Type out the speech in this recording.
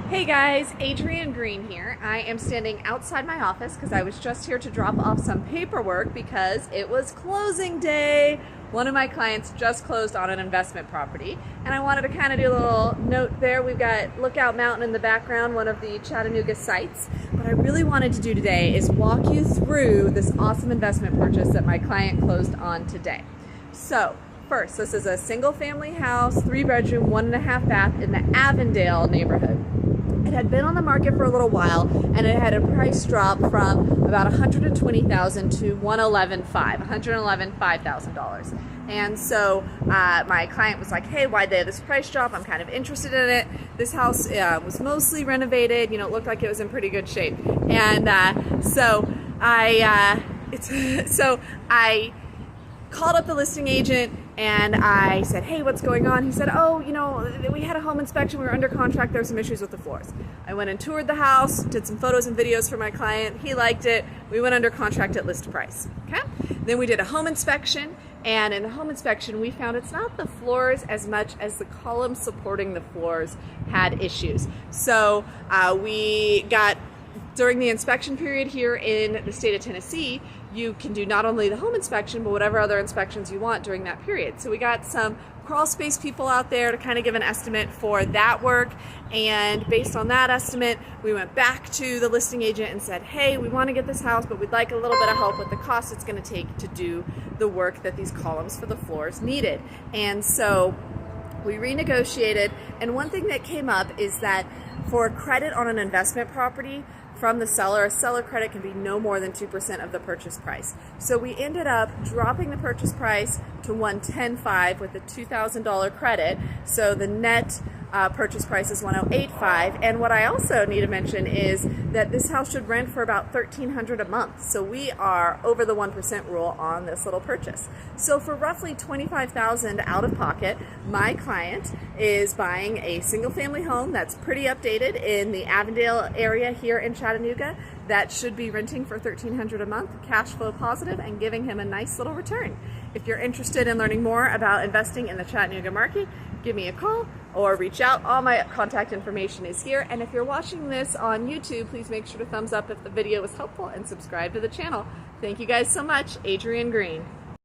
Hey guys, Adrienne Green here. I am standing outside my office because I was just here to drop off some paperwork because it was closing day. One of my clients just closed on an investment property, and I wanted to kind of do a little note there. We've got Lookout Mountain in the background, one of the Chattanooga sites. What I really wanted to do today is walk you through this awesome investment purchase that my client closed on today. So, first, this is a single family house, 3-bedroom, 1.5 bath in the Avondale neighborhood. It had been on the market for a little while, and it had a price drop from about $120,000 to $111,500. And so my client was like, hey, why'd they have this price drop? I'm kind of interested in it. This house was mostly renovated. You know, it looked like it was in pretty good shape. And so I called up the listing agent and I said, hey, what's going on? He said, oh, you know, we had a home inspection. We were under contract. There were some issues with the floors. I went and toured the house, did some photos and videos for my client. He liked it. We went under contract at list price. Okay. Then we did a home inspection. And in the home inspection, we found it's not the floors as much as the columns supporting the floors had issues. So we got, during the inspection period here in the state of Tennessee, you can do not only the home inspection, but whatever other inspections you want during that period. So we got some crawl space people out there to kind of give an estimate for that work. And based on that estimate, we went back to the listing agent and said, hey, we want to get this house, but we'd like a little bit of help with the cost it's going to take to do the work that these columns for the floors needed. And so we renegotiated. And one thing that came up is that for credit on an investment property, from the seller, a seller credit can be no more than 2% of the purchase price. So we ended up dropping the purchase price to $110,500 with a $2,000 credit. So the net purchase price is $108,500. And what I also need to mention is that this house should rent for about $1,300 a month. So we are over the 1% rule on this little purchase. So for roughly $25,000 out of pocket, my client is buying a single family home that's pretty updated in the Avondale area here in Chattanooga that should be renting for $1,300 a month, cash flow positive, and giving him a nice little return. If you're interested in learning more about investing in the Chattanooga market, give me a call or reach out. All my contact information is here. And if you're watching this on YouTube, please make sure to thumbs up if the video was helpful and subscribe to the channel. Thank you guys so much. Adrienne Green.